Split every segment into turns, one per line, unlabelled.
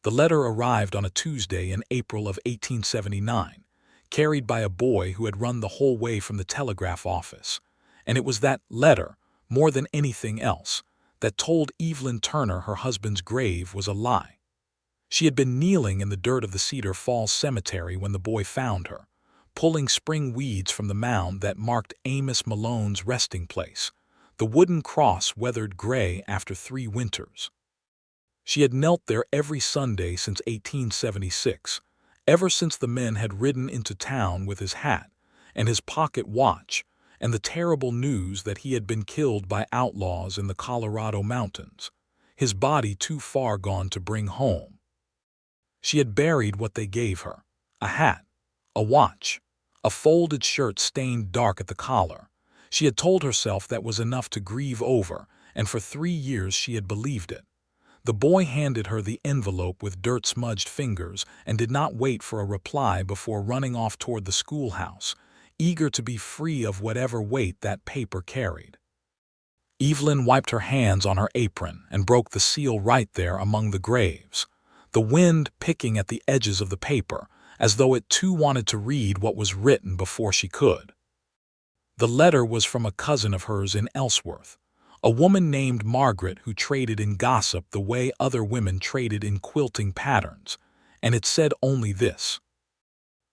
The letter arrived on a Tuesday in April of 1879, carried by a boy who had run the whole way from the telegraph office. And it was that letter, more than anything else, that told Evelyn Turner her husband's grave was a lie. She had been kneeling in the dirt of the Cedar Falls Cemetery when the boy found her, pulling spring weeds from the mound that marked Amos Malone's resting place, the wooden cross weathered gray after 3 winters. She had knelt there every Sunday since 1876, ever since the men had ridden into town with his hat and his pocket watch and the terrible news that he had been killed by outlaws in the Colorado mountains, his body too far gone to bring home. She had buried what they gave her: a hat, a watch, a folded shirt stained dark at the collar. She had told herself that was enough to grieve over, and for 3 years she had believed it. The boy handed her the envelope with dirt-smudged fingers and did not wait for a reply before running off toward the schoolhouse, eager to be free of whatever weight that paper carried. Evelyn wiped her hands on her apron and broke the seal right there among the graves, the wind picking at the edges of the paper, as though it too wanted to read what was written before she could. The letter was from a cousin of hers in Ellsworth, a woman named Margaret who traded in gossip the way other women traded in quilting patterns, and it said only this: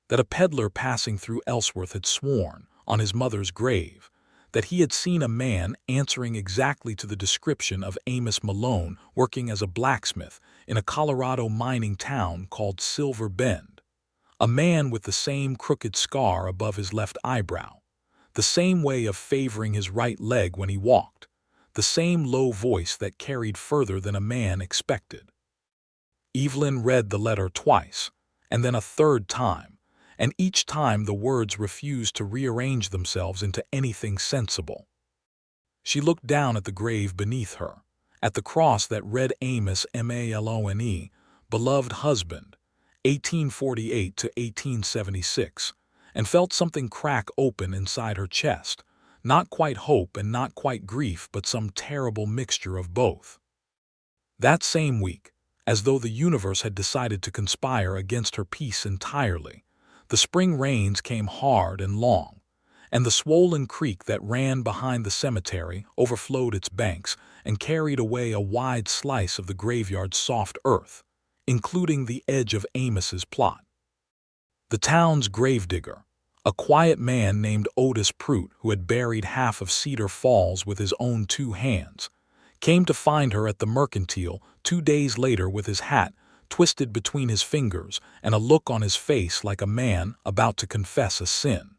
that a peddler passing through Ellsworth had sworn, on his mother's grave, that he had seen a man answering exactly to the description of Amos Malone working as a blacksmith in a Colorado mining town called Silver Bend, a man with the same crooked scar above his left eyebrow, the same way of favoring his right leg when he walked, the same low voice that carried further than a man expected. Evelyn read the letter twice, and then a third time, and each time the words refused to rearrange themselves into anything sensible. She looked down at the grave beneath her, at the cross that read Amos Malone, beloved husband, 1848 to 1876, and felt something crack open inside her chest. Not quite hope and not quite grief, but some terrible mixture of both. That same week, as though the universe had decided to conspire against her peace entirely, the spring rains came hard and long, and the swollen creek that ran behind the cemetery overflowed its banks and carried away a wide slice of the graveyard's soft earth, including the edge of Amos's plot. The town's gravedigger, a quiet man named Otis Prout, who had buried half of Cedar Falls with his own 2 hands, came to find her at the Mercantile 2 days later with his hat twisted between his fingers and a look on his face like a man about to confess a sin.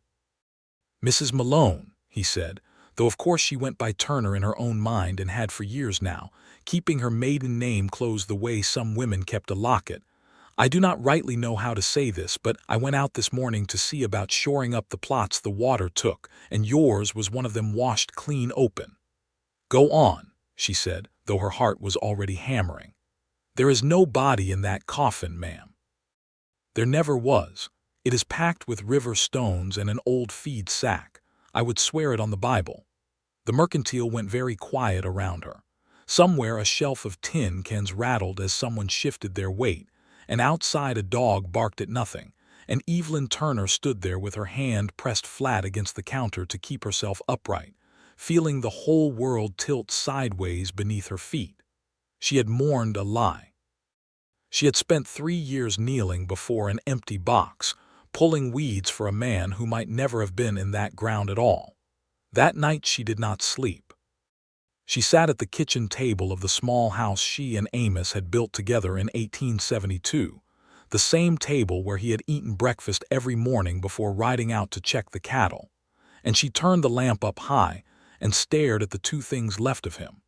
"Mrs. Malone," he said, though of course she went by Turner in her own mind and had for years now, keeping her maiden name closed the way some women kept a locket. "I do not rightly know how to say this, but I went out this morning to see about shoring up the plots the water took, and yours was one of them washed clean open." "Go on," she said, though her heart was already hammering. "There is no body in that coffin, ma'am." "There never was. It is packed with river stones and an old feed sack. I would swear it on the Bible." The Mercantile went very quiet around her. Somewhere a shelf of tin cans rattled as someone shifted their weight, and outside a dog barked at nothing, and Evelyn Turner stood there with her hand pressed flat against the counter to keep herself upright, feeling the whole world tilt sideways beneath her feet. She had mourned a lie. She had spent 3 years kneeling before an empty box, pulling weeds for a man who might never have been in that ground at all. That night she did not sleep. She sat at the kitchen table of the small house she and Amos had built together in 1872, the same table where he had eaten breakfast every morning before riding out to check the cattle, and she turned the lamp up high and stared at the 2 things left of him: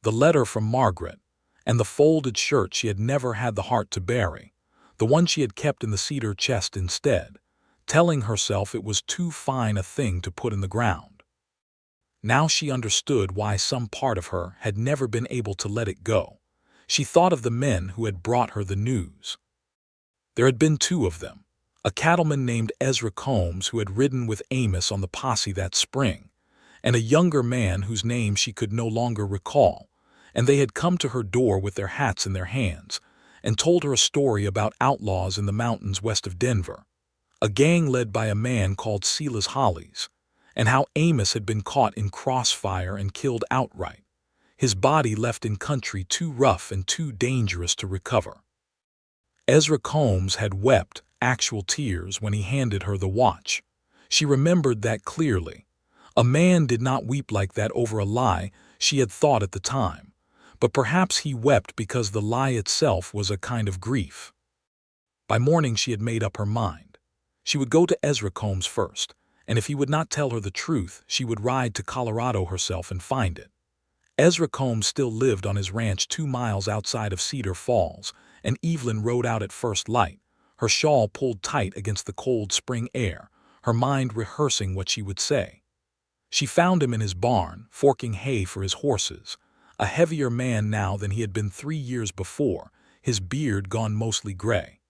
the letter from Margaret and the folded shirt she had never had the heart to bury, the one she had kept in the cedar chest instead, telling herself it was too fine a thing to put in the ground. Now she understood why some part of her had never been able to let it go. She thought of the men who had brought her the news. There had been 2 of them, a cattleman named Ezra Combs who had ridden with Amos on the posse that spring, and a younger man whose name she could no longer recall, and they had come to her door with their hats in their hands, and told her a story about outlaws in the mountains west of Denver, a gang led by a man called Silas Hollies, and how Amos had been caught in crossfire and killed outright, his body left in country too rough and too dangerous to recover. Ezra Combs had wept actual tears when he handed her the watch. She remembered that clearly. A man did not weep like that over a lie, she had thought at the time, but perhaps he wept because the lie itself was a kind of grief. By morning she had made up her mind. She would go to Ezra Combs first, and if he would not tell her the truth, she would ride to Colorado herself and find it. Ezra Combs still lived on his ranch 2 miles outside of Cedar Falls, and Evelyn rode out at first light, her shawl pulled tight against the cold spring air, her mind rehearsing what she would say. She found him in his barn, forking hay for his horses, a heavier man now than he had been 3 years before, his beard gone mostly gray.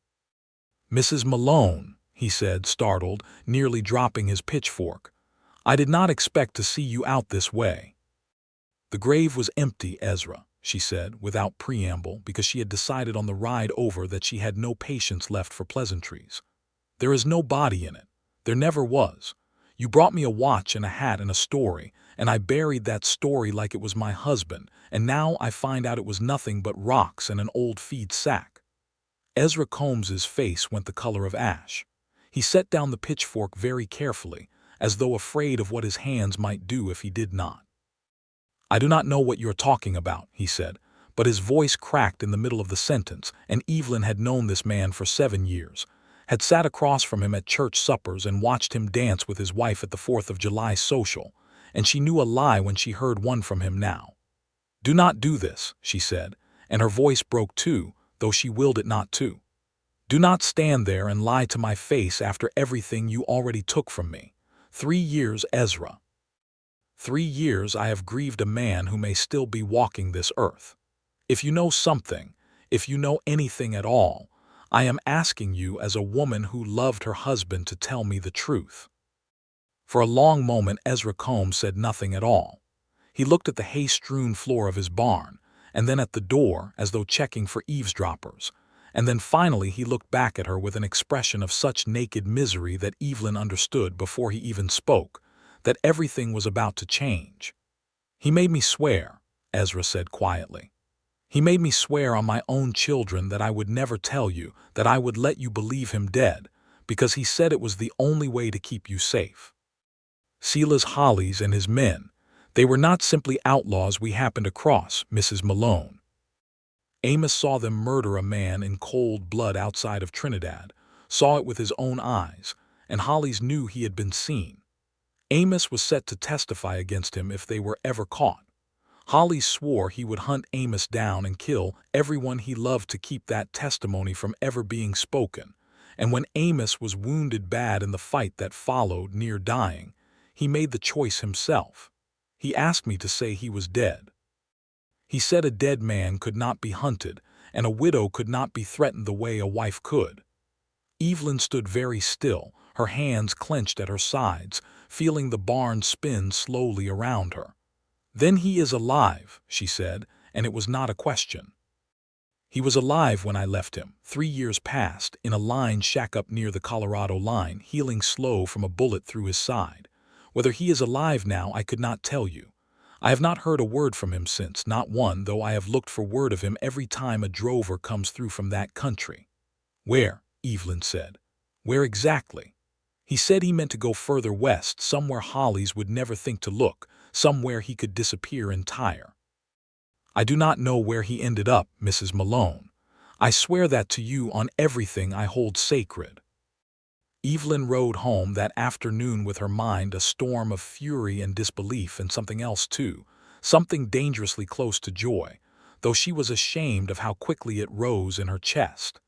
"Mrs. Malone," he said, startled, nearly dropping his pitchfork, "I did not expect to see you out this way." "The grave was empty, Ezra," she said, without preamble, because she had decided on the ride over that she had no patience left for pleasantries. "There is no body in it. There never was. You brought me a watch and a hat and a story, and I buried that story like it was my husband, and now I find out it was nothing but rocks and an old feed sack." Ezra Combs's face went the color of ash. He set down the pitchfork very carefully, as though afraid of what his hands might do if he did not. "I do not know what you are talking about," he said, but his voice cracked in the middle of the sentence, and Evelyn had known this man for 7 years, had sat across from him at church suppers and watched him dance with his wife at the 4th of July social, and she knew a lie when she heard one from him now. "Do not do this," she said, and her voice broke too, though she willed it not to. "Do not stand there and lie to my face after everything you already took from me. 3 years, Ezra. 3 years I have grieved a man who may still be walking this earth. If you know something, if you know anything at all, I am asking you as a woman who loved her husband to tell me the truth." For a long moment Ezra Combs said nothing at all. He looked at the hay-strewn floor of his barn, and then at the door as though checking for eavesdroppers, and then finally he looked back at her with an expression of such naked misery that Evelyn understood before he even spoke that everything was about to change. "He made me swear," Ezra said quietly. "He made me swear on my own children that I would never tell you, that I would let you believe him dead, because he said it was the only way to keep you safe. Silas Hollies and his men, they were not simply outlaws we happened across, Mrs. Malone. Amos saw them murder a man in cold blood outside of Trinidad, saw it with his own eyes, and Hollies knew he had been seen. Amos was set to testify against him if they were ever caught. Hollies swore he would hunt Amos down and kill everyone he loved to keep that testimony from ever being spoken, and when Amos was wounded bad in the fight that followed, near dying, he made the choice himself. He asked me to say he was dead. He said a dead man could not be hunted, and a widow could not be threatened the way a wife could." Evelyn stood very still, her hands clenched at her sides, feeling the barn spin slowly around her. "Then he is alive," she said, and it was not a question. "He was alive when I left him, 3 years past, in a line shack up near the Colorado line, healing slow from a bullet through his side. Whether he is alive now I could not tell you. I have not heard a word from him since, not one, though I have looked for word of him every time a drover comes through from that country." "Where?" Evelyn said. "Where exactly?" "He said he meant to go further west, somewhere Hollies would never think to look, somewhere he could disappear entire." "I do not know where he ended up, Mrs. Malone. I swear that to you on everything I hold sacred." Evelyn rode home that afternoon with her mind a storm of fury and disbelief, and something else too, something dangerously close to joy, though she was ashamed of how quickly it rose in her chest.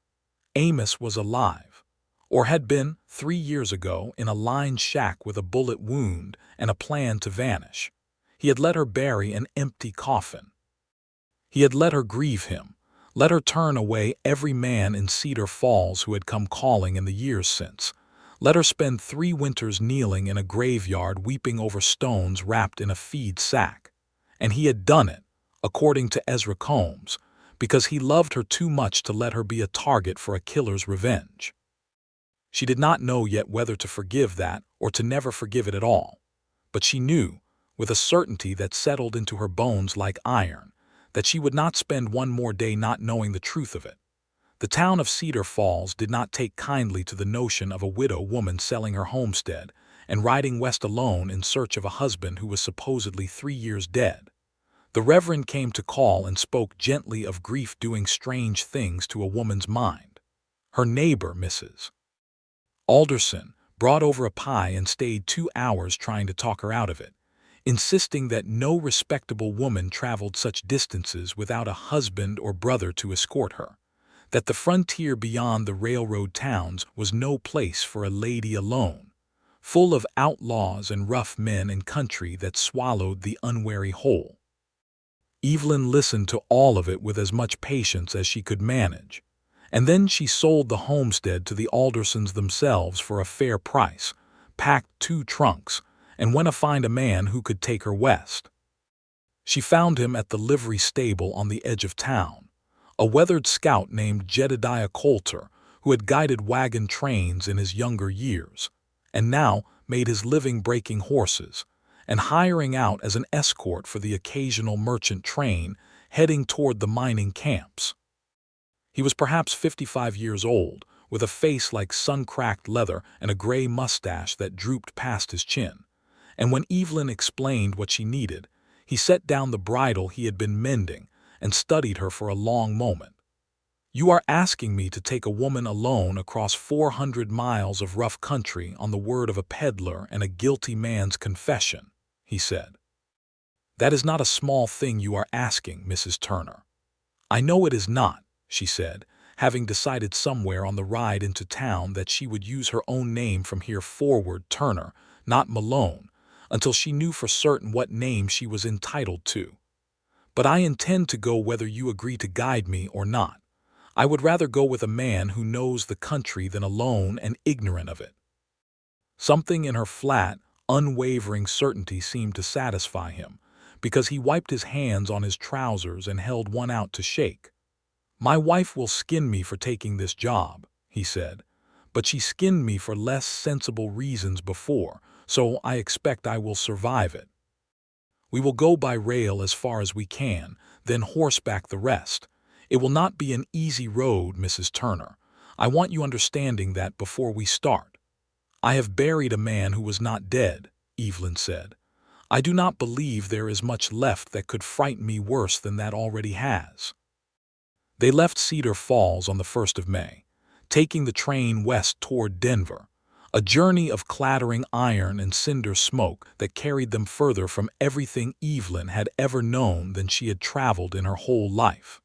Amos was alive, or had been 3 years ago, in a lined shack with a bullet wound and a plan to vanish. He had let her bury an empty coffin. He had let her grieve him, let her turn away every man in Cedar Falls who had come calling in the years since, let her spend 3 winters kneeling in a graveyard weeping over stones wrapped in a feed sack. And he had done it, according to Ezra Combs, because he loved her too much to let her be a target for a killer's revenge. She did not know yet whether to forgive that or to never forgive it at all, but she knew, with a certainty that settled into her bones like iron, that she would not spend one more day not knowing the truth of it. The town of Cedar Falls did not take kindly to the notion of a widow woman selling her homestead and riding west alone in search of a husband who was supposedly 3 years dead. The Reverend came to call and spoke gently of grief doing strange things to a woman's mind. Her neighbor, Mrs. Alderson, brought over a pie and stayed 2 hours trying to talk her out of it, insisting that no respectable woman traveled such distances without a husband or brother to escort her, that the frontier beyond the railroad towns was no place for a lady alone, full of outlaws and rough men and country that swallowed the unwary whole. Evelyn listened to all of it with as much patience as she could manage, and then she sold the homestead to the Aldersons themselves for a fair price, packed 2 trunks, and went to find a man who could take her west. She found him at the livery stable on the edge of town, a weathered scout named Jedediah Coulter, who had guided wagon trains in his younger years, and now made his living breaking horses, and hiring out as an escort for the occasional merchant train heading toward the mining camps. He was perhaps 55 years old, with a face like sun-cracked leather and a gray mustache that drooped past his chin, and when Evelyn explained what she needed, he set down the bridle he had been mending and studied her for a long moment. "You are asking me to take a woman alone across 400 miles of rough country on the word of a peddler and a guilty man's confession," he said. "That is not a small thing you are asking, Mrs. Turner." "I know it is not," she said, having decided somewhere on the ride into town that she would use her own name from here forward, Turner, not Malone, until she knew for certain what name she was entitled to. "But I intend to go whether you agree to guide me or not. I would rather go with a man who knows the country than alone and ignorant of it." Something in her flat, unwavering certainty seemed to satisfy him, because he wiped his hands on his trousers and held one out to shake. "My wife will skin me for taking this job," he said, "but she skinned me for less sensible reasons before, so I expect I will survive it. We will go by rail as far as we can, then horseback the rest. It will not be an easy road, Mrs. Turner. I want you understanding that before we start." "I have buried a man who was not dead," Evelyn said. "I do not believe there is much left that could frighten me worse than that already has." They left Cedar Falls on the 1st of May, taking the train west toward Denver, a journey of clattering iron and cinder smoke that carried them further from everything Evelyn had ever known than she had traveled in her whole life.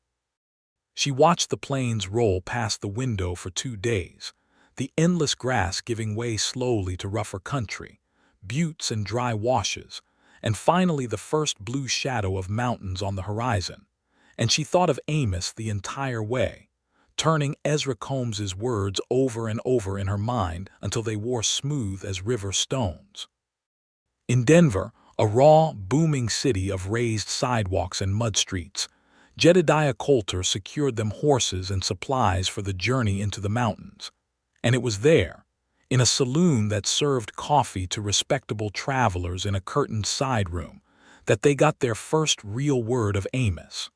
She watched the plains roll past the window for 2 days, the endless grass giving way slowly to rougher country, buttes and dry washes, and finally the first blue shadow of mountains on the horizon, and she thought of Amos the entire way, turning Ezra Combs's words over and over in her mind until they wore smooth as river stones. In Denver, a raw, booming city of raised sidewalks and mud streets, Jedediah Coulter secured them horses and supplies for the journey into the mountains, and it was there, in a saloon that served coffee to respectable travelers in a curtained side room, that they got their first real word of Amos.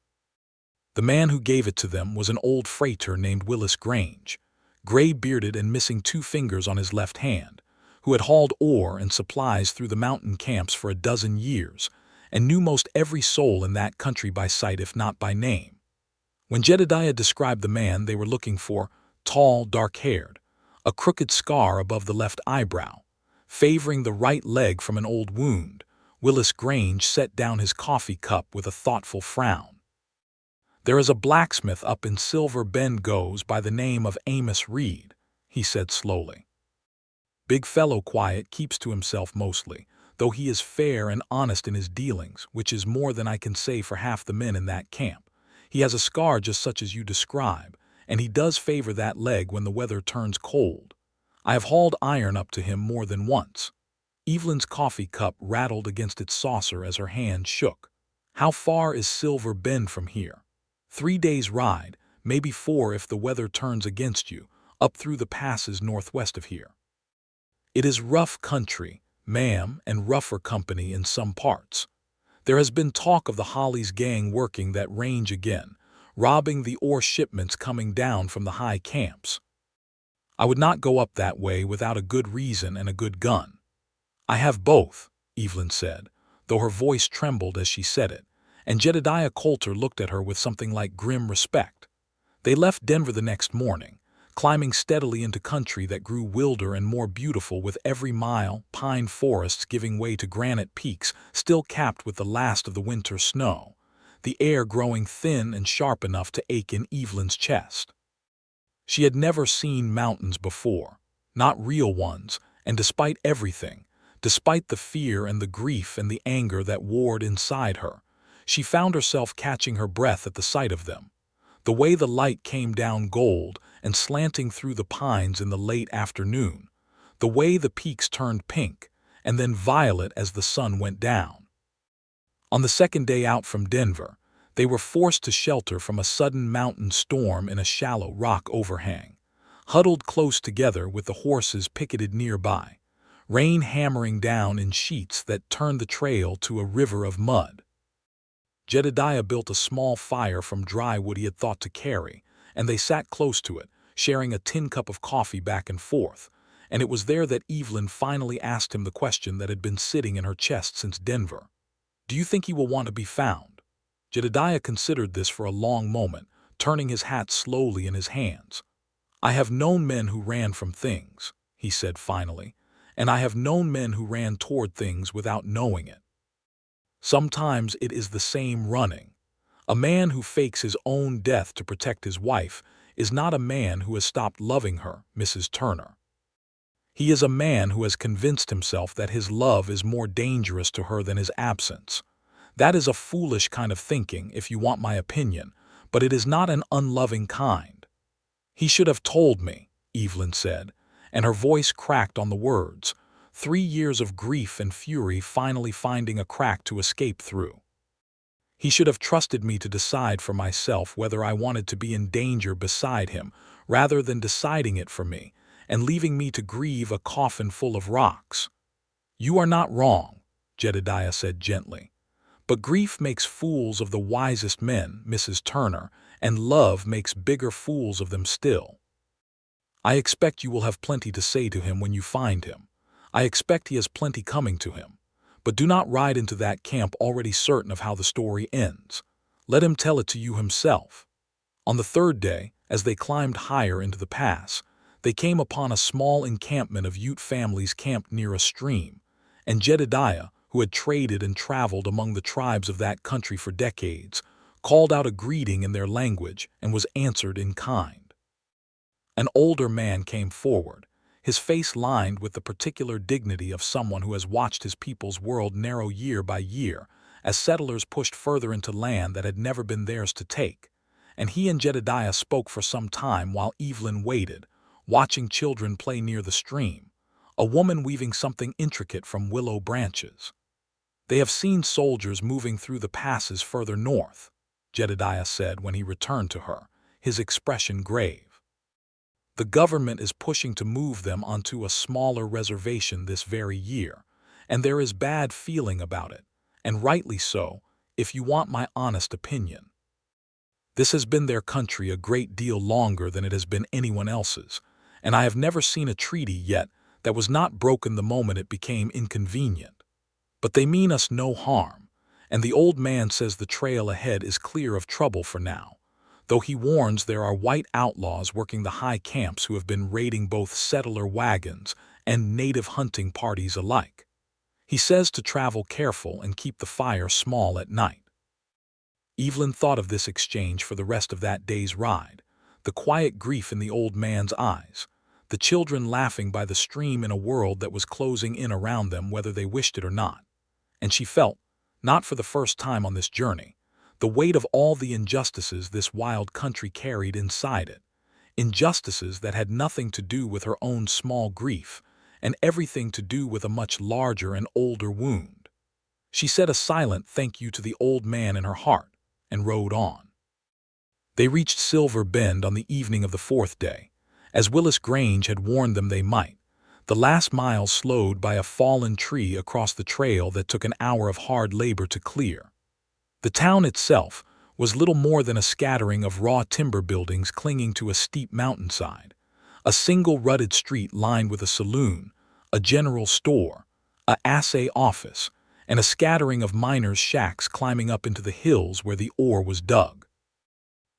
The man who gave it to them was an old freighter named Willis Grange, gray-bearded and missing 2 fingers on his left hand, who had hauled ore and supplies through the mountain camps for a dozen years and knew most every soul in that country by sight if not by name. When Jedediah described the man they were looking for, tall, dark-haired, a crooked scar above the left eyebrow, favoring the right leg from an old wound, Willis Grange set down his coffee cup with a thoughtful frown. "There is a blacksmith up in Silver Bend goes by the name of Amos Reed," he said slowly. "Big fellow quiet, keeps to himself mostly, though he is fair and honest in his dealings, which is more than I can say for half the men in that camp. He has a scar just such as you describe, and he does favor that leg when the weather turns cold. I have hauled iron up to him more than once." Evelyn's coffee cup rattled against its saucer as her hand shook. "How far is Silver Bend from here?" 3 days ride, maybe 4 if the weather turns against you, up through the passes northwest of here. It is rough country, ma'am, and rougher company in some parts. There has been talk of the Hollies gang working that range again, robbing the ore shipments coming down from the high camps. I would not go up that way without a good reason and a good gun. I have both, Evelyn said, though her voice trembled as she said it, and Jedediah Coulter looked at her with something like grim respect. They left Denver the next morning, climbing steadily into country that grew wilder and more beautiful with every mile, pine forests giving way to granite peaks still capped with the last of the winter snow, the air growing thin and sharp enough to ache in Evelyn's chest. She had never seen mountains before, not real ones, and despite everything, despite the fear and the grief and the anger that warred inside her, she found herself catching her breath at the sight of them. The way the light came down gold and slanting through the pines in the late afternoon, the way the peaks turned pink and then violet as the sun went down. On the second day out from Denver, they were forced to shelter from a sudden mountain storm in a shallow rock overhang, huddled close together with the horses picketed nearby, rain hammering down in sheets that turned the trail to a river of mud. Jedediah built a small fire from dry wood he had thought to carry, and they sat close to it, sharing a tin cup of coffee back and forth, and it was there that Evelyn finally asked him the question that had been sitting in her chest since Denver. "Do you think he will want to be found?" Jedediah considered this for a long moment, turning his hat slowly in his hands. "I have known men who ran from things," he said finally, "and I have known men who ran toward things without knowing it. Sometimes it is the same running. A man who fakes his own death to protect his wife is not a man who has stopped loving her, Mrs. Turner. He is a man who has convinced himself that his love is more dangerous to her than his absence. That is a foolish kind of thinking, if you want my opinion, but it is not an unloving kind." "He should have told me," Evelyn said, and her voice cracked on the words, 3 years of grief and fury finally finding a crack to escape through. "He should have trusted me to decide for myself whether I wanted to be in danger beside him, rather than deciding it for me, and leaving me to grieve a coffin full of rocks." "You are not wrong," Jedediah said gently. "But grief makes fools of the wisest men, Mrs. Turner, and love makes bigger fools of them still. I expect you will have plenty to say to him when you find him. I expect he has plenty coming to him. But do not ride into that camp already certain of how the story ends. Let him tell it to you himself." On the third day, as they climbed higher into the pass, they came upon a small encampment of Ute families camped near a stream, and Jedediah, who had traded and traveled among the tribes of that country for decades, called out a greeting in their language and was answered in kind. An older man came forward, his face lined with the particular dignity of someone who has watched his people's world narrow year by year as settlers pushed further into land that had never been theirs to take, and he and Jedediah spoke for some time while Evelyn waited, watching children play near the stream, a woman weaving something intricate from willow branches. "They have seen soldiers moving through the passes further north," Jedediah said when he returned to her, his expression grave. "The government is pushing to move them onto a smaller reservation this very year, and there is bad feeling about it, and rightly so, if you want my honest opinion. This has been their country a great deal longer than it has been anyone else's, and I have never seen a treaty yet that was not broken the moment it became inconvenient. But they mean us no harm, and the old man says the trail ahead is clear of trouble for now, though he warns there are white outlaws working the high camps who have been raiding both settler wagons and native hunting parties alike. He says to travel careful and keep the fire small at night." Evelyn thought of this exchange for the rest of that day's ride, the quiet grief in the old man's eyes, the children laughing by the stream in a world that was closing in around them whether they wished it or not. And she felt, not for the first time on this journey, the weight of all the injustices this wild country carried inside it, injustices that had nothing to do with her own small grief and everything to do with a much larger and older wound. She said a silent thank you to the old man in her heart and rode on. They reached Silver Bend on the evening of the fourth day, as Willis Grange had warned them they might, the last mile slowed by a fallen tree across the trail that took an hour of hard labor to clear. The town itself was little more than a scattering of raw timber buildings clinging to a steep mountainside, a single rutted street lined with a saloon, a general store, a assay office, and a scattering of miners' shacks climbing up into the hills where the ore was dug.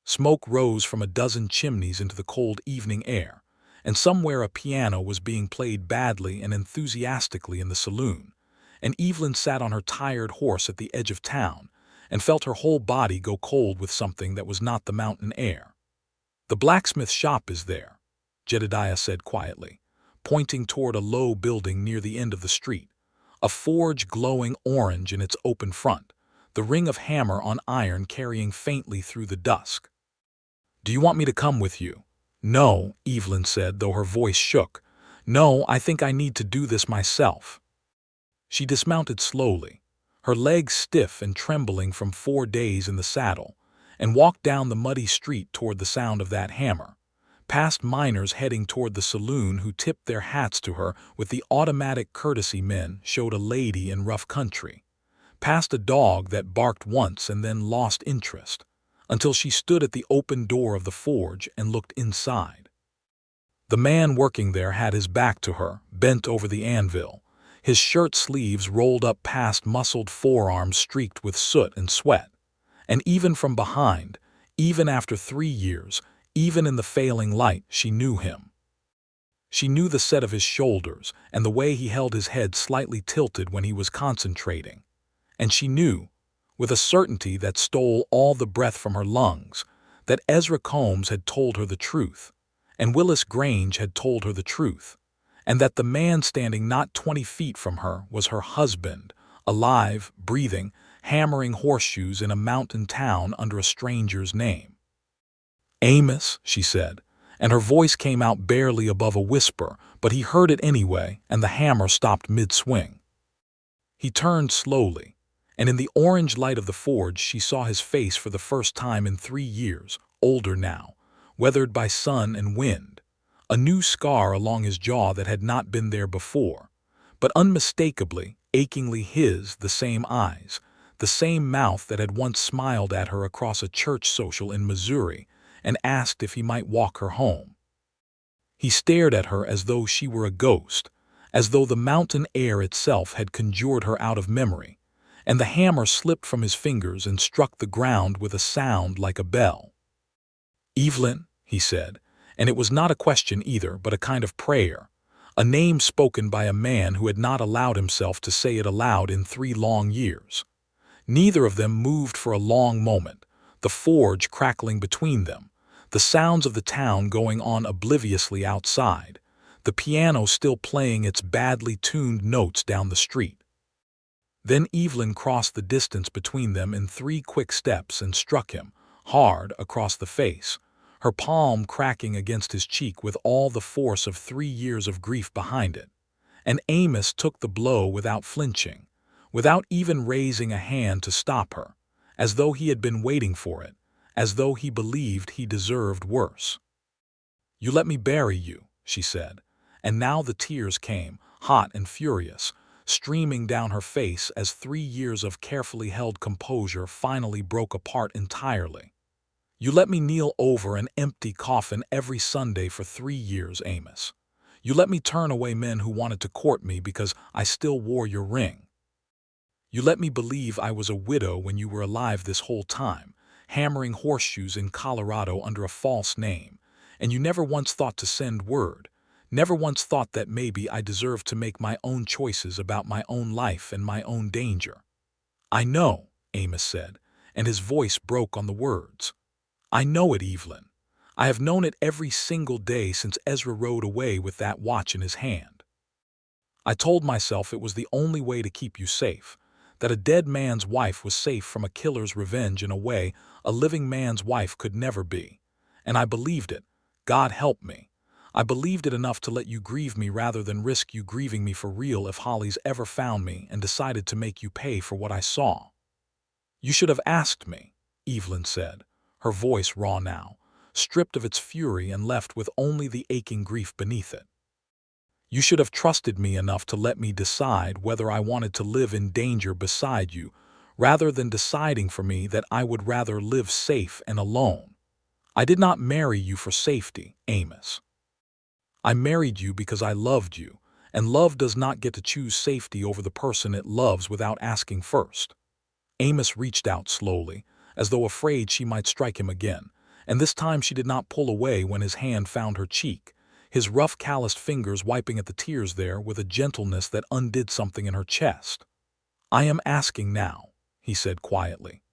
Smoke rose from a dozen chimneys into the cold evening air, and somewhere a piano was being played badly and enthusiastically in the saloon, and Evelyn sat on her tired horse at the edge of town and felt her whole body go cold with something that was not the mountain air. "The blacksmith shop is there," Jedediah said quietly, pointing toward a low building near the end of the street, a forge glowing orange in its open front, the ring of hammer on iron carrying faintly through the dusk. "Do you want me to come with you?" "No," Evelyn said, though her voice shook. "No, I think I need to do this myself." She dismounted slowly, her legs stiff and trembling from 4 days in the saddle, and walked down the muddy street toward the sound of that hammer, past miners heading toward the saloon who tipped their hats to her with the automatic courtesy men showed a lady in rough country, past a dog that barked once and then lost interest, until she stood at the open door of the forge and looked inside. The man working there had his back to her, bent over the anvil, his shirt sleeves rolled up past muscled forearms streaked with soot and sweat. And even from behind, even after 3 years, even in the failing light, she knew him. She knew the set of his shoulders and the way he held his head slightly tilted when he was concentrating. And she knew, with a certainty that stole all the breath from her lungs, that Ezra Combs had told her the truth, and Willis Grange had told her the truth, and that the man standing not 20 feet from her was her husband, alive, breathing, hammering horseshoes in a mountain town under a stranger's name. "Amos," she said, and her voice came out barely above a whisper, but he heard it anyway, and the hammer stopped mid-swing. He turned slowly, and in the orange light of the forge she saw his face for the first time in 3 years, older now, weathered by sun and wind, a new scar along his jaw that had not been there before, but unmistakably, achingly his, the same eyes, the same mouth that had once smiled at her across a church social in Missouri and asked if he might walk her home. He stared at her as though she were a ghost, as though the mountain air itself had conjured her out of memory, and the hammer slipped from his fingers and struck the ground with a sound like a bell. "Evelyn," he said, and it was not a question either, but a kind of prayer, a name spoken by a man who had not allowed himself to say it aloud in 3 long years. Neither of them moved for a long moment, the forge crackling between them, the sounds of the town going on obliviously outside, the piano still playing its badly tuned notes down the street. Then Evelyn crossed the distance between them in 3 quick steps and struck him, hard, across the face, her palm cracking against his cheek with all the force of 3 years of grief behind it. And Amos took the blow without flinching, without even raising a hand to stop her, as though he had been waiting for it, as though he believed he deserved worse. "You let me bury you," she said, and now the tears came, hot and furious, streaming down her face as 3 years of carefully held composure finally broke apart entirely. "You let me kneel over an empty coffin every Sunday for 3 years, Amos. You let me turn away men who wanted to court me because I still wore your ring. You let me believe I was a widow when you were alive this whole time, hammering horseshoes in Colorado under a false name, and you never once thought to send word, never once thought that maybe I deserved to make my own choices about my own life and my own danger." "I know," Amos said, and his voice broke on the words. "I know it, Evelyn. I have known it every single day since Ezra rode away with that watch in his hand. I told myself it was the only way to keep you safe, that a dead man's wife was safe from a killer's revenge in a way a living man's wife could never be. And I believed it. God help me. I believed it enough to let you grieve me rather than risk you grieving me for real if Hollies ever found me and decided to make you pay for what I saw." "You should have asked me," Evelyn said, her voice raw now, stripped of its fury and left with only the aching grief beneath it. You should have trusted me enough to let me decide whether I wanted to live in danger beside you, rather than deciding for me that I would rather live safe and alone. I did not marry you for safety, Amos. I married you because I loved you, and love does not get to choose safety over the person it loves without asking first. Amos reached out slowly, as though afraid she might strike him again, and this time she did not pull away when his hand found her cheek, his rough calloused fingers wiping at the tears there with a gentleness that undid something in her chest. I am asking now, he said quietly.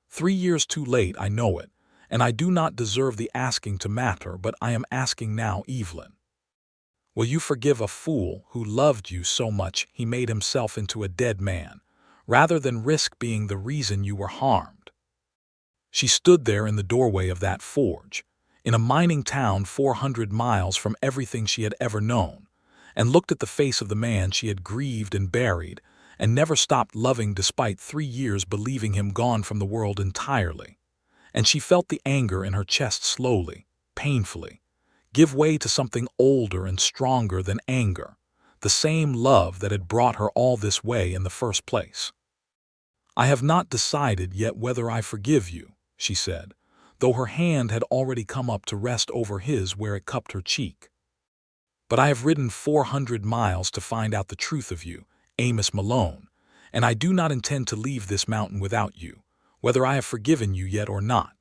3 years too late, I know it, and I do not deserve the asking to matter, but I am asking now, Evelyn. Will you forgive a fool who loved you so much he made himself into a dead man, rather than risk being the reason you were harmed? She stood there in the doorway of that forge, in a mining town 400 miles from everything she had ever known, and looked at the face of the man she had grieved and buried, and never stopped loving despite 3 years believing him gone from the world entirely. And she felt the anger in her chest slowly, painfully, give way to something older and stronger than anger, the same love that had brought her all this way in the first place. I have not decided yet whether I forgive you, she said, though her hand had already come up to rest over his where it cupped her cheek. But I have ridden 400 miles to find out the truth of you, Amos Malone, and I do not intend to leave this mountain without you, whether I have forgiven you yet or not.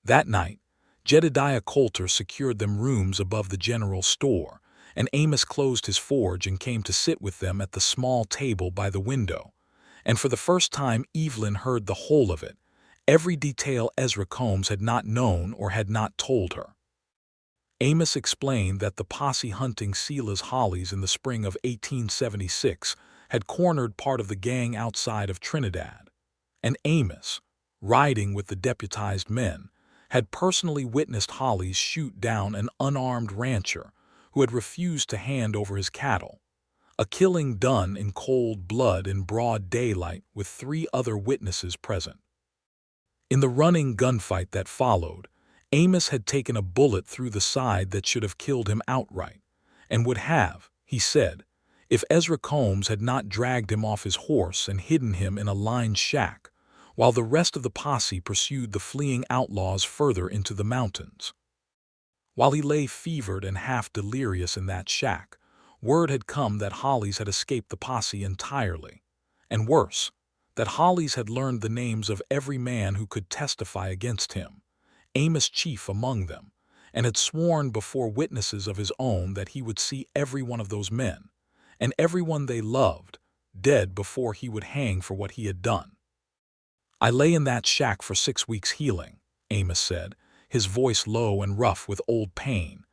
That night, Jedediah Coulter secured them rooms above the general store, and Amos closed his forge and came to sit with them at the small table by the window. And for the first time Evelyn heard the whole of it, every detail Ezra Combs had not known or had not told her. Amos explained that the posse hunting Sela's Hollies in the spring of 1876 had cornered part of the gang outside of Trinidad, and Amos, riding with the deputized men, had personally witnessed Hollies shoot down an unarmed rancher who had refused to hand over his cattle, a killing done in cold blood in broad daylight with 3 other witnesses present. In the running gunfight that followed, Amos had taken a bullet through the side that should have killed him outright, and would have, he said, if Ezra Combs had not dragged him off his horse and hidden him in a lined shack, while the rest of the posse pursued the fleeing outlaws further into the mountains. While he lay fevered and half delirious in that shack, word had come that Hollies had escaped the posse entirely, and worse, that Hollies had learned the names of every man who could testify against him, Amos chief among them, and had sworn before witnesses of his own that he would see every one of those men, and everyone they loved, dead before he would hang for what he had done. I lay in that shack for 6 weeks healing, Amos said, his voice low and rough with old pain,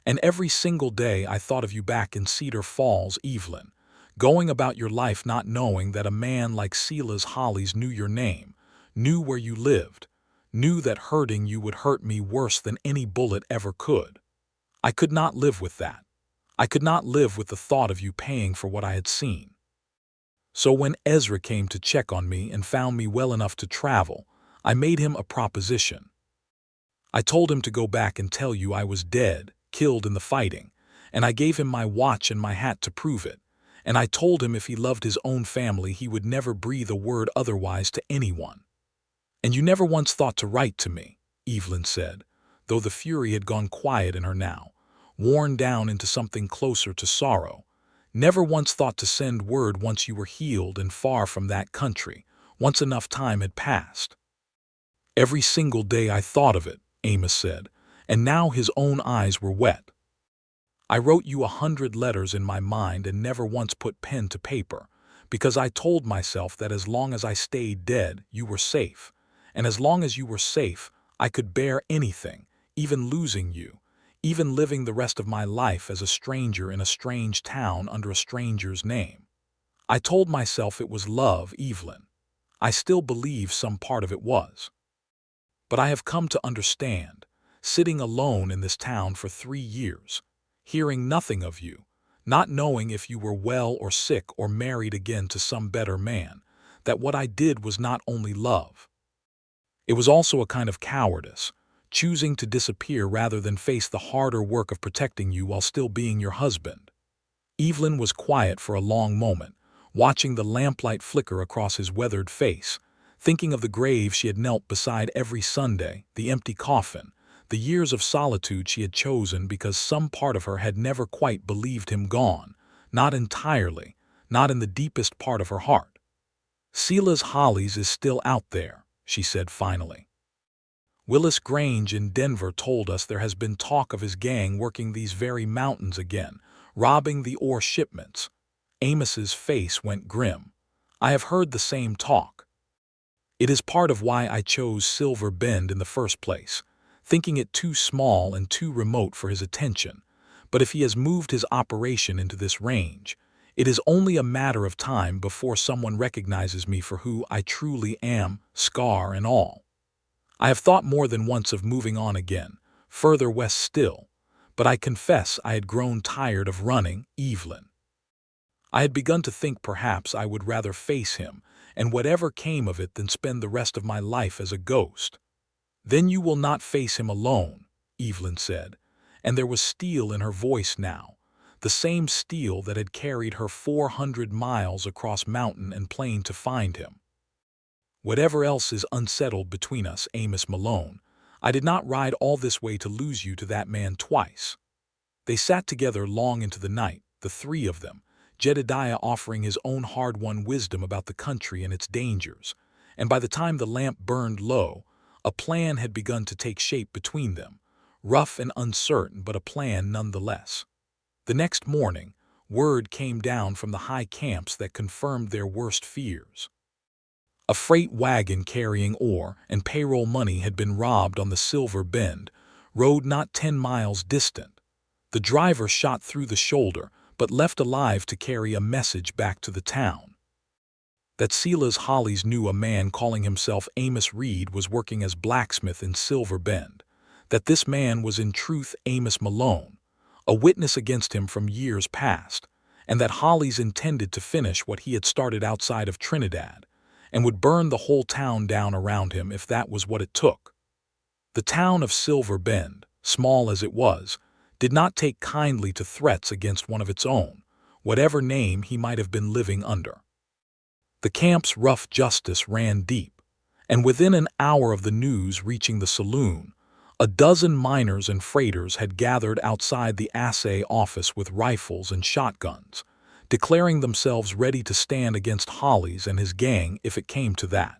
and every single day I thought of you back in Cedar Falls, Evelyn, going about your life not knowing that a man like Sela's Hollies knew your name, knew where you lived, knew that hurting you would hurt me worse than any bullet ever could. I could not live with that. I could not live with the thought of you paying for what I had seen. So when Ezra came to check on me and found me well enough to travel, I made him a proposition. I told him to go back and tell you I was dead, killed in the fighting, and I gave him my watch and my hat to prove it, and I told him if he loved his own family he would never breathe a word otherwise to anyone. And you never once thought to write to me, Evelyn said, though the fury had gone quiet in her now, worn down into something closer to sorrow. Never once thought to send word once you were healed and far from that country, once enough time had passed. Every single day I thought of it, Amos said, and now his own eyes were wet. I wrote you 100 letters in my mind and never once put pen to paper, because I told myself that as long as I stayed dead, you were safe, and as long as you were safe, I could bear anything, even losing you, even living the rest of my life as a stranger in a strange town under a stranger's name. I told myself it was love, Evelyn. I still believe some part of it was. But I have come to understand, sitting alone in this town for 3 years, hearing nothing of you, not knowing if you were well or sick or married again to some better man, that what I did was not only love. It was also a kind of cowardice, choosing to disappear rather than face the harder work of protecting you while still being your husband. Evelyn was quiet for a long moment, watching the lamplight flicker across his weathered face, thinking of the grave she had knelt beside every Sunday, the empty coffin, the years of solitude she had chosen because some part of her had never quite believed him gone, not entirely, not in the deepest part of her heart. "Sela's Hollies is still out there," she said finally. "Willis Grange in Denver told us there has been talk of his gang working these very mountains again, robbing the ore shipments." Amos's face went grim. "I have heard the same talk. It is part of why I chose Silver Bend in the first place, thinking it too small and too remote for his attention. But if he has moved his operation into this range, it is only a matter of time before someone recognizes me for who I truly am, scar and all. I have thought more than once of moving on again, further west still, but I confess I had grown tired of running, Evelyn. I had begun to think perhaps I would rather face him, and whatever came of it, than spend the rest of my life as a ghost." "Then you will not face him alone," Evelyn said, and there was steel in her voice now, the same steel that had carried her 400 miles across mountain and plain to find him. "Whatever else is unsettled between us, Amos Malone, I did not ride all this way to lose you to that man twice." They sat together long into the night, the three of them, Jedediah offering his own hard-won wisdom about the country and its dangers, and by the time the lamp burned low, a plan had begun to take shape between them, rough and uncertain, but a plan nonetheless. The next morning, word came down from the high camps that confirmed their worst fears. A freight wagon carrying ore and payroll money had been robbed on the Silver Bend road not 10 miles distant. The driver shot through the shoulder, but left alive to carry a message back to the town. That Sela's Hollies knew a man calling himself Amos Reed was working as blacksmith in Silver Bend, that this man was in truth Amos Malone, a witness against him from years past, and that Hollies intended to finish what he had started outside of Trinidad, and would burn the whole town down around him if that was what it took. The town of Silver Bend, small as it was, did not take kindly to threats against one of its own, whatever name he might have been living under. The camp's rough justice ran deep, and within an hour of the news reaching the saloon, a dozen miners and freighters had gathered outside the assay office with rifles and shotguns, declaring themselves ready to stand against Hollies and his gang if it came to that.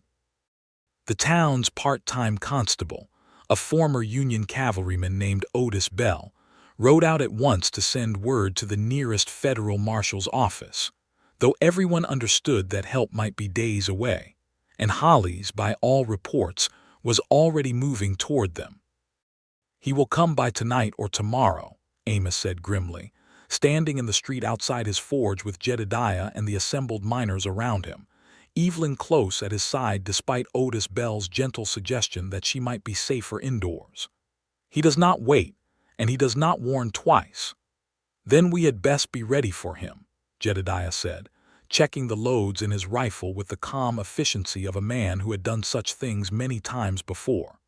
The town's part-time constable, a former Union cavalryman named Otis Bell, rode out at once to send word to the nearest federal marshal's office, though everyone understood that help might be days away, and Hollies, by all reports, was already moving toward them. "He will come by tonight or tomorrow," Amos said grimly, standing in the street outside his forge with Jedediah and the assembled miners around him, Evelyn close at his side despite Otis Bell's gentle suggestion that she might be safer indoors. "He does not wait, and he does not warn twice." "Then we had best be ready for him," Jedediah said, checking the loads in his rifle with the calm efficiency of a man who had done such things many times before.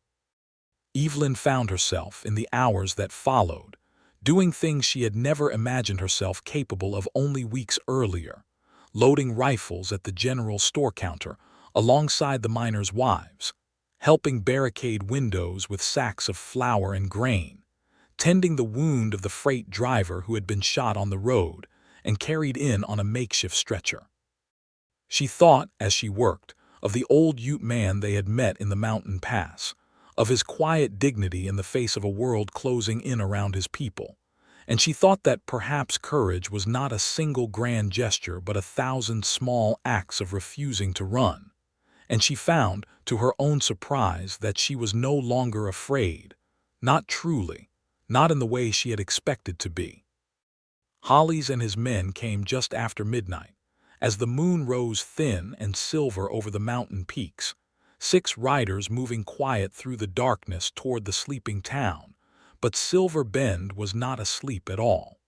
Evelyn found herself, in the hours that followed, doing things she had never imagined herself capable of only weeks earlier, loading rifles at the general store counter alongside the miners' wives, helping barricade windows with sacks of flour and grain, tending the wound of the freight driver who had been shot on the road and carried in on a makeshift stretcher. She thought, as she worked, of the old Ute man they had met in the mountain pass, of his quiet dignity in the face of a world closing in around his people, and she thought that perhaps courage was not a single grand gesture but 1,000 small acts of refusing to run, and she found, to her own surprise, that she was no longer afraid, not truly, not in the way she had expected to be. Hollies and his men came just after midnight, as the moon rose thin and silver over the mountain peaks, 6 riders moving quiet through the darkness toward the sleeping town, but Silver Bend was not asleep at all.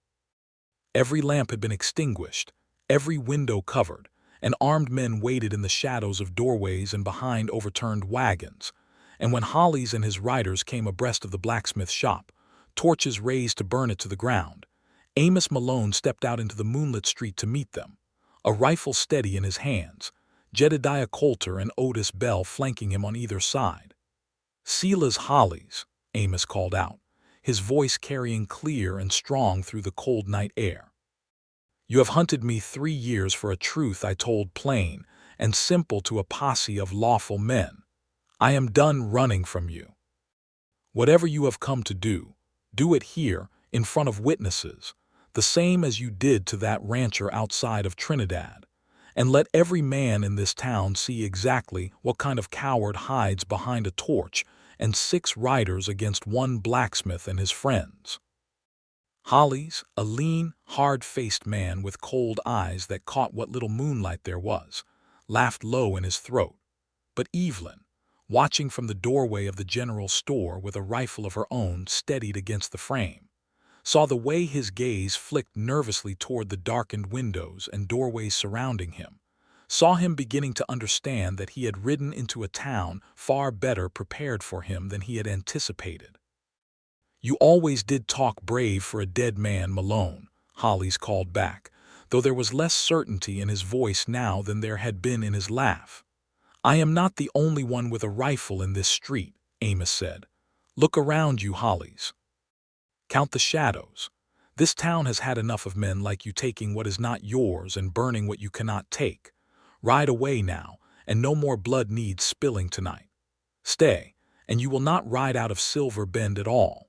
Every lamp had been extinguished, every window covered, and armed men waited in the shadows of doorways and behind overturned wagons, and when Hollis and his riders came abreast of the blacksmith shop, torches raised to burn it to the ground, Amos Malone stepped out into the moonlit street to meet them, a rifle steady in his hands, Jedediah Coulter and Otis Bell flanking him on either side. "Selah's Hollis," Amos called out, his voice carrying clear and strong through the cold night air. "You have hunted me 3 years for a truth I told plain and simple to a posse of lawful men. I am done running from you. Whatever you have come to do, do it here, in front of witnesses, the same as you did to that rancher outside of Trinidad, and let every man in this town see exactly what kind of coward hides behind a torch and 6 riders against one blacksmith and his friends." Hollis, a lean, hard-faced man with cold eyes that caught what little moonlight there was, laughed low in his throat. But Evelyn, watching from the doorway of the general store with a rifle of her own steadied against the frame, saw the way his gaze flicked nervously toward the darkened windows and doorways surrounding him, saw him beginning to understand that he had ridden into a town far better prepared for him than he had anticipated. "You always did talk brave for a dead man, Malone," Hollis called back, though there was less certainty in his voice now than there had been in his laugh. "I am not the only one with a rifle in this street," Amos said. "Look around you, Hollis. Count the shadows. This town has had enough of men like you taking what is not yours and burning what you cannot take. Ride away now, and no more blood needs spilling tonight. Stay, and you will not ride out of Silver Bend at all."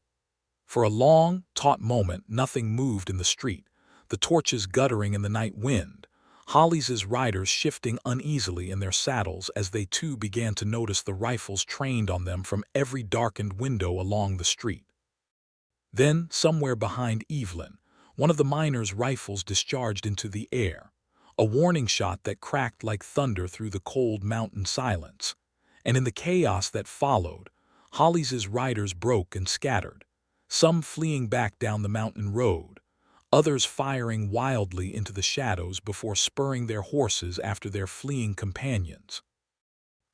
For a long, taut moment nothing moved in the street, the torches guttering in the night wind, Hollis's riders shifting uneasily in their saddles as they too began to notice the rifles trained on them from every darkened window along the street. Then, somewhere behind Evelyn, one of the miners' rifles discharged into the air, a warning shot that cracked like thunder through the cold mountain silence. And in the chaos that followed, Hollis's riders broke and scattered, some fleeing back down the mountain road, others firing wildly into the shadows before spurring their horses after their fleeing companions.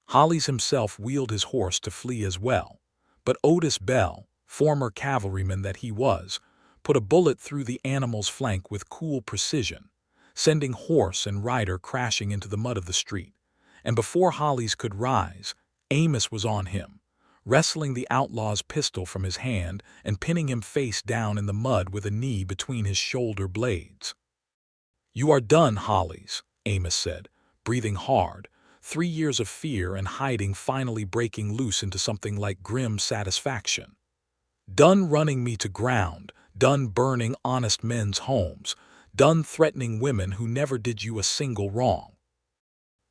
Hollis himself wheeled his horse to flee as well, but Otis Bell, former cavalryman that he was, put a bullet through the animal's flank with cool precision, sending horse and rider crashing into the mud of the street, and before Hollis could rise, Amos was on him, wresting the outlaw's pistol from his hand and pinning him face down in the mud with a knee between his shoulder blades. "You are done, Hollis," Amos said, breathing hard, 3 years of fear and hiding finally breaking loose into something like grim satisfaction. "Done running me to ground, done burning honest men's homes, done threatening women who never did you a single wrong.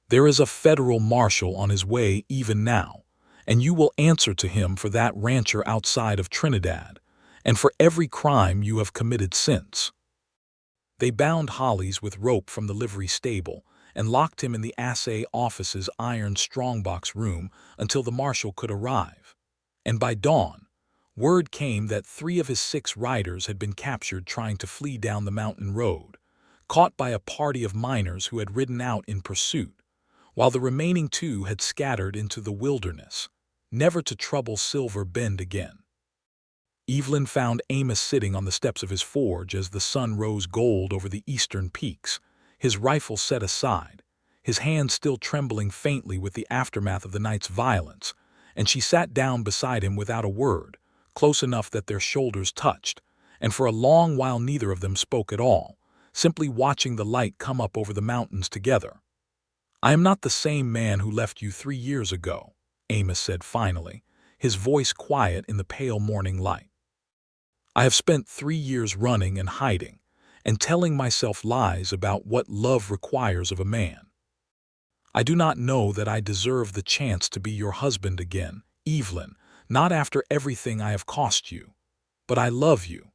There is a federal marshal on his way even now, and you will answer to him for that rancher outside of Trinidad, and for every crime you have committed since." They bound Hollis with rope from the livery stable and locked him in the assay office's iron strongbox room until the marshal could arrive. And by dawn, word came that 3 of his 6 riders had been captured trying to flee down the mountain road, caught by a party of miners who had ridden out in pursuit, while the remaining 2 had scattered into the wilderness, never to trouble Silver Bend again. Evelyn found Amos sitting on the steps of his forge as the sun rose gold over the eastern peaks, his rifle set aside, his hand still trembling faintly with the aftermath of the night's violence, and she sat down beside him without a word, close enough that their shoulders touched, and for a long while neither of them spoke at all, simply watching the light come up over the mountains together. "I am not the same man who left you 3 years ago," Amos said finally, his voice quiet in the pale morning light. "I have spent 3 years running and hiding, and telling myself lies about what love requires of a man. I do not know that I deserve the chance to be your husband again, Evelyn, not after everything I have cost you. But I love you.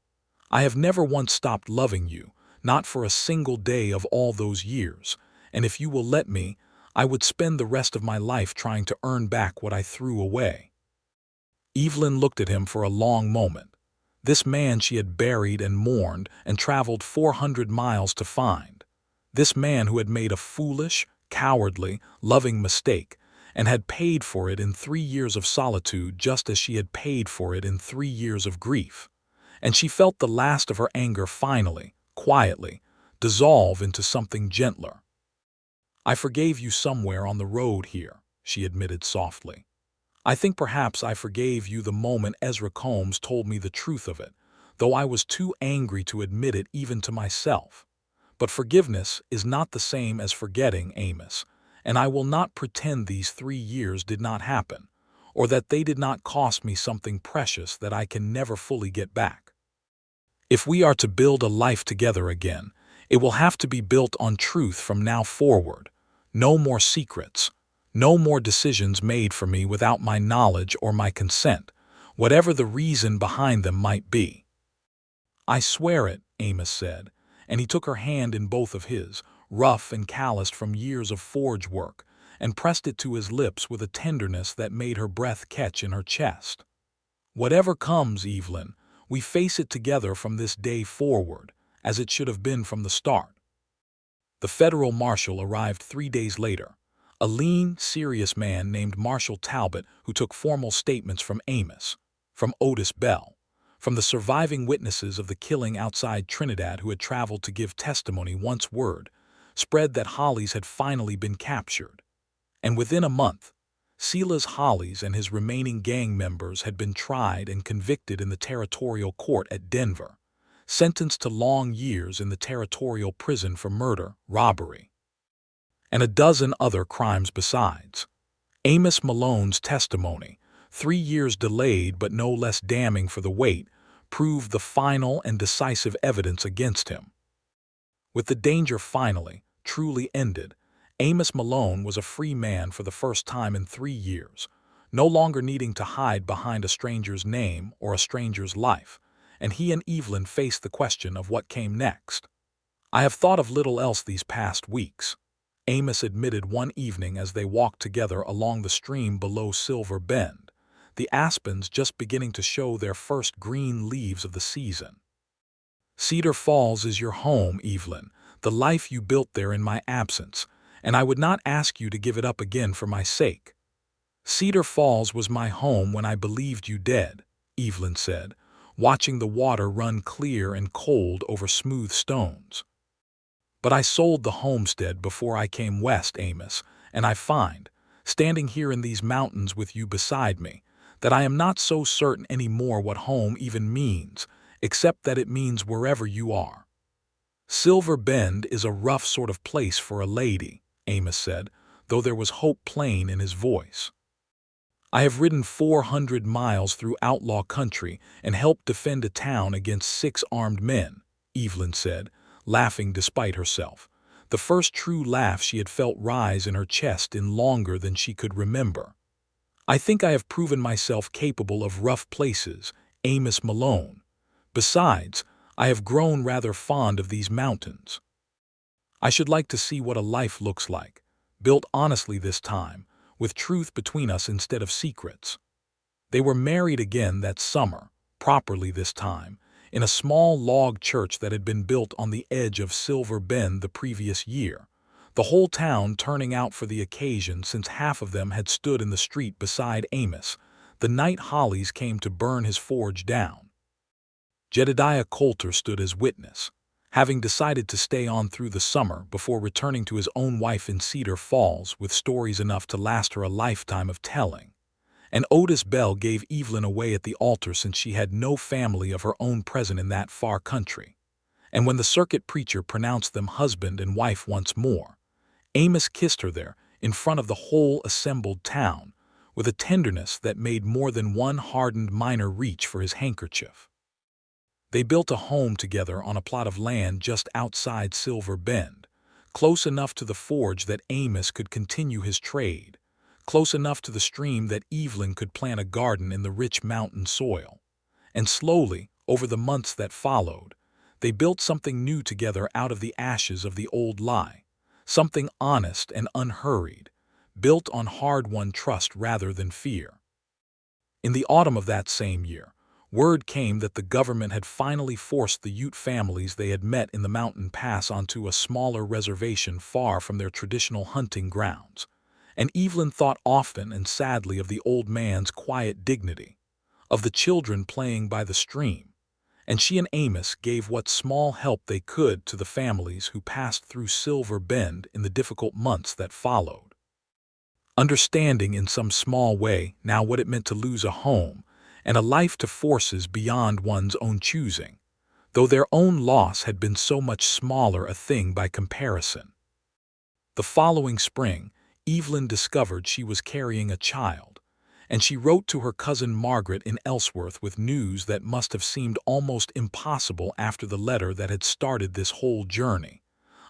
I have never once stopped loving you, not for a single day of all those years, and if you will let me, I would spend the rest of my life trying to earn back what I threw away." Evelyn looked at him for a long moment. This man she had buried and mourned and traveled 400 miles to find. This man who had made a foolish, cowardly, loving mistake, and had paid for it in 3 years of solitude just as she had paid for it in 3 years of grief. And she felt the last of her anger finally, quietly, dissolve into something gentler. "I forgave you somewhere on the road here," she admitted softly. "I think perhaps I forgave you the moment Ezra Combs told me the truth of it, though I was too angry to admit it even to myself. But forgiveness is not the same as forgetting, Amos, and I will not pretend these 3 years did not happen, or that they did not cost me something precious that I can never fully get back. If we are to build a life together again, it will have to be built on truth from now forward. No more secrets. No more decisions made for me without my knowledge or my consent, whatever the reason behind them might be." "I swear it," Amos said, and he took her hand in both of his, rough and calloused from years of forge work, and pressed it to his lips with a tenderness that made her breath catch in her chest. "Whatever comes, Evelyn, we face it together from this day forward, as it should have been from the start." The federal marshal arrived 3 days later, a lean, serious man named Marshal Talbot who took formal statements from Amos, from Otis Bell, from the surviving witnesses of the killing outside Trinidad who had traveled to give testimony once word spread that Hollies had finally been captured. And within a month, Silas Hollies and his remaining gang members had been tried and convicted in the territorial court at Denver, sentenced to long years in the territorial prison for murder, robbery, and a dozen other crimes besides. Amos Malone's testimony, 3 years delayed but no less damning for the wait, proved the final and decisive evidence against him. With the danger finally, truly ended, Amos Malone was a free man for the first time in 3 years, no longer needing to hide behind a stranger's name or a stranger's life, and he and Evelyn faced the question of what came next. "I have thought of little else these past weeks," Amos admitted one evening as they walked together along the stream below Silver Bend, the aspens just beginning to show their first green leaves of the season. "Cedar Falls is your home, Evelyn, the life you built there in my absence, and I would not ask you to give it up again for my sake." "Cedar Falls was my home when I believed you dead," Evelyn said, watching the water run clear and cold over smooth stones. "But I sold the homestead before I came west, Amos, and I find, standing here in these mountains with you beside me, that I am not so certain any more what home even means, except that it means wherever you are." "Silver Bend is a rough sort of place for a lady," Amos said, though there was hope plain in his voice. "I have ridden 400 miles through outlaw country and helped defend a town against 6 armed men," Evelyn said, laughing despite herself, the first true laugh she had felt rise in her chest in longer than she could remember. "I think I have proven myself capable of rough places, Amos Malone. Besides, I have grown rather fond of these mountains. I should like to see what a life looks like, built honestly this time, with truth between us instead of secrets." They were married again that summer, properly this time, in a small log church that had been built on the edge of Silver Bend the previous year, the whole town turning out for the occasion since half of them had stood in the street beside Amos the night Hollies came to burn his forge down. Jedediah Coulter stood as witness, having decided to stay on through the summer before returning to his own wife in Cedar Falls with stories enough to last her a lifetime of telling. And Otis Bell gave Evelyn away at the altar since she had no family of her own present in that far country. And when the circuit preacher pronounced them husband and wife once more, Amos kissed her there in front of the whole assembled town with a tenderness that made more than one hardened miner reach for his handkerchief. They built a home together on a plot of land just outside Silver Bend, close enough to the forge that Amos could continue his trade, close enough to the stream that Evelyn could plant a garden in the rich mountain soil. And slowly, over the months that followed, they built something new together out of the ashes of the old lie, something honest and unhurried, built on hard-won trust rather than fear. In the autumn of that same year, word came that the government had finally forced the Ute families they had met in the mountain pass onto a smaller reservation far from their traditional hunting grounds, And Evelyn thought often and sadly of the old man's quiet dignity, of the children playing by the stream, and she and Amos gave what small help they could to the families who passed through Silver Bend in the difficult months that followed. Understanding in some small way now what it meant to lose a home and a life to forces beyond one's own choosing, though their own loss had been so much smaller a thing by comparison. The following spring, Evelyn discovered she was carrying a child, and she wrote to her cousin Margaret in Ellsworth with news that must have seemed almost impossible after the letter that had started this whole journey.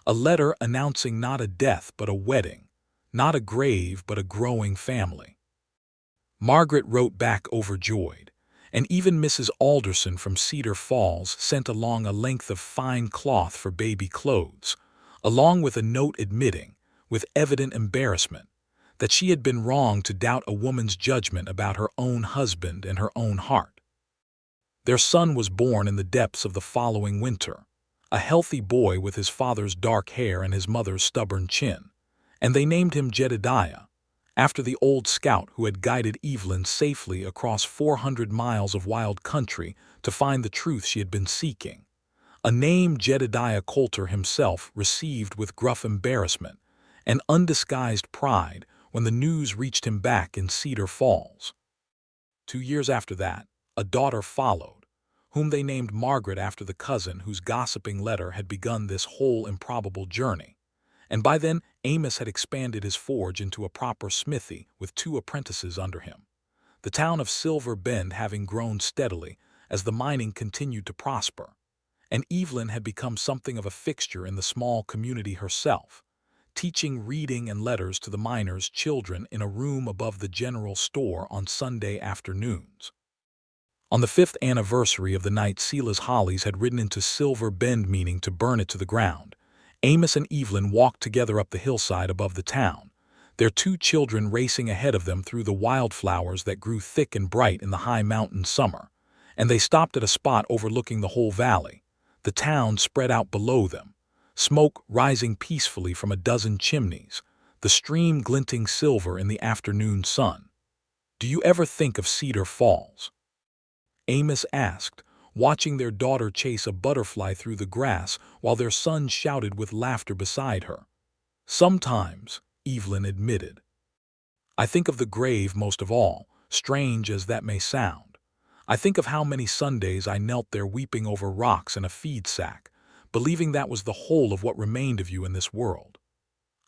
A letter announcing not a death but a wedding, not a grave but a growing family. Margaret wrote back overjoyed, and even Mrs. Alderson from Cedar Falls sent along a length of fine cloth for baby clothes, along with a note admitting, with evident embarrassment, that she had been wrong to doubt a woman's judgment about her own husband and her own heart. Their son was born in the depths of the following winter, a healthy boy with his father's dark hair and his mother's stubborn chin, and they named him Jedediah, after the old scout who had guided Evelyn safely across 400 miles of wild country to find the truth she had been seeking, a name Jedediah Coulter himself received with gruff embarrassment and undisguised pride when the news reached him back in Cedar Falls. 2 years after that, a daughter followed, whom they named Margaret after the cousin whose gossiping letter had begun this whole improbable journey. And by then Amos had expanded his forge into a proper smithy with 2 apprentices under him, the town of Silver Bend having grown steadily as the mining continued to prosper, and Evelyn had become something of a fixture in the small community herself, teaching reading and letters to the miners' children in a room above the general store on Sunday afternoons. On the 5th anniversary of the night Selah's Hollies had ridden into Silver Bend meaning to burn it to the ground, Amos and Evelyn walked together up the hillside above the town, their 2 children racing ahead of them through the wildflowers that grew thick and bright in the high mountain summer, and they stopped at a spot overlooking the whole valley, the town spread out below them, smoke rising peacefully from a dozen chimneys, the stream glinting silver in the afternoon sun. "Do you ever think of Cedar Falls?" Amos asked, watching their daughter chase a butterfly through the grass while their son shouted with laughter beside her. "Sometimes," Evelyn admitted. "I think of the grave most of all, strange as that may sound. I think of how many Sundays I knelt there weeping over rocks and a feed sack, believing that was the whole of what remained of you in this world.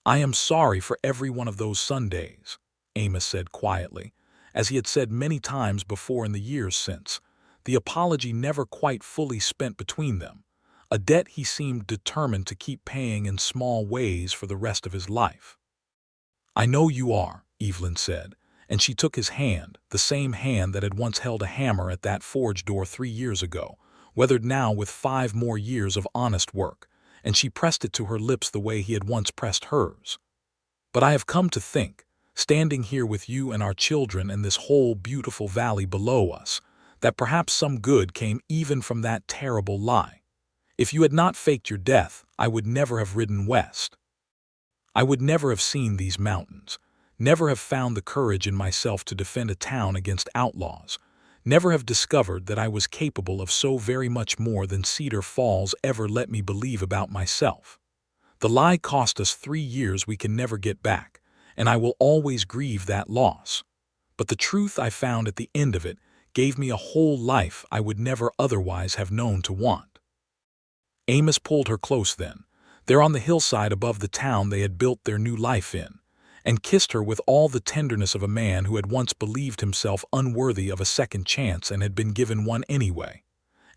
I am sorry for every one of those Sundays," Amos said quietly, as he had said many times before in the years since, the apology never quite fully spent between them, a debt he seemed determined to keep paying in small ways for the rest of his life. "I know you are," Evelyn said, and she took his hand, the same hand that had once held a hammer at that forge door 3 years ago, weathered now with 5 more years of honest work, and she pressed it to her lips the way he had once pressed hers. "But I have come to think, standing here with you and our children and this whole beautiful valley below us, that perhaps some good came even from that terrible lie. If you had not faked your death, I would never have ridden west. I would never have seen these mountains, never have found the courage in myself to defend a town against outlaws, never have discovered that I was capable of so very much more than Cedar Falls ever let me believe about myself. The lie cost us 3 years we can never get back, and I will always grieve that loss. But the truth I found at the end of it gave me a whole life I would never otherwise have known to want." Amos pulled her close then, there on the hillside above the town they had built their new life in, and kissed her with all the tenderness of a man who had once believed himself unworthy of a second chance and had been given one anyway.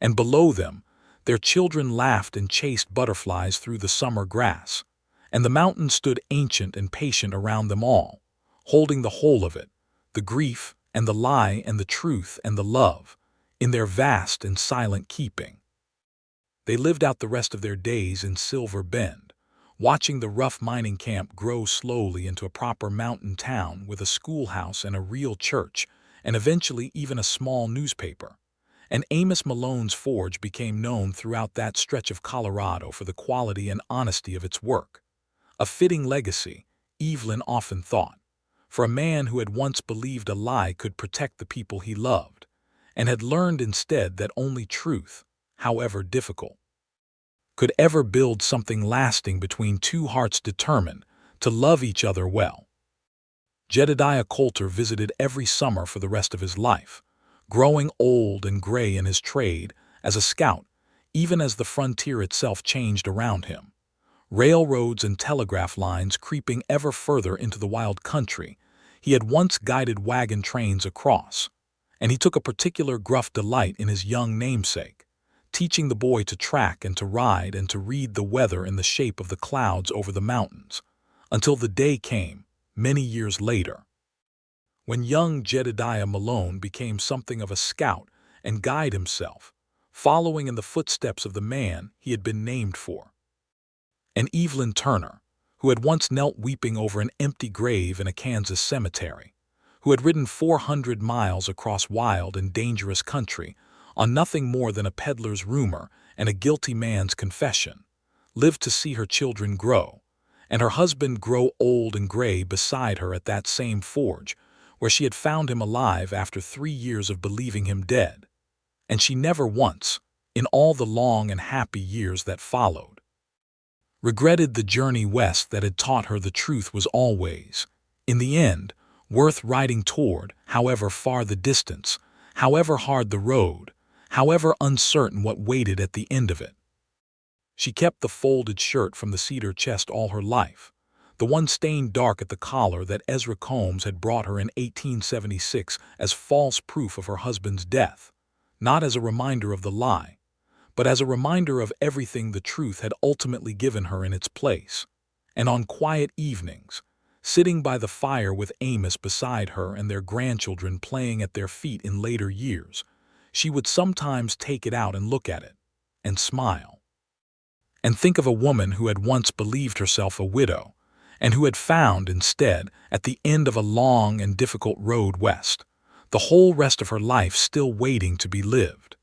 And below them, their children laughed and chased butterflies through the summer grass, and the mountain stood ancient and patient around them all, holding the whole of it, the grief and the lie and the truth and the love, in their vast and silent keeping. They lived out the rest of their days in Silver Bend, watching the rough mining camp grow slowly into a proper mountain town with a schoolhouse and a real church, and eventually even a small newspaper. And Amos Malone's forge became known throughout that stretch of Colorado for the quality and honesty of its work. A fitting legacy, Evelyn often thought. for a man who had once believed a lie could protect the people he loved, and had learned instead that only truth, however difficult, could ever build something lasting between two hearts determined to love each other well. Jedediah Coulter visited every summer for the rest of his life, growing old and gray in his trade as a scout, even as the frontier itself changed around him. Railroads and telegraph lines creeping ever further into the wild country he had once guided wagon trains across, and he took a particular gruff delight in his young namesake, teaching the boy to track and to ride and to read the weather in the shape of the clouds over the mountains, until the day came, many years later, when young Jedediah Malone became something of a scout and guide himself, following in the footsteps of the man he had been named for. And Evelyn Turner, who had once knelt weeping over an empty grave in a Kansas cemetery, who had ridden 400 miles across wild and dangerous country on nothing more than a peddler's rumor and a guilty man's confession, lived to see her children grow, and her husband grow old and gray beside her at that same forge where she had found him alive after 3 years of believing him dead. And she never once, in all the long and happy years that followed, regretted the journey west that had taught her the truth was always, in the end, worth riding toward, however far the distance, however hard the road, however uncertain what waited at the end of it. She kept the folded shirt from the cedar chest all her life, the one stained dark at the collar that Ezra Combs had brought her in 1876 as false proof of her husband's death, not as a reminder of the lie, but as a reminder of everything the truth had ultimately given her in its place. And on quiet evenings, sitting by the fire with Amos beside her and their grandchildren playing at their feet in later years, she would sometimes take it out and look at it, and smile, and think of a woman who had once believed herself a widow, and who had found instead, at the end of a long and difficult road west, the whole rest of her life still waiting to be lived.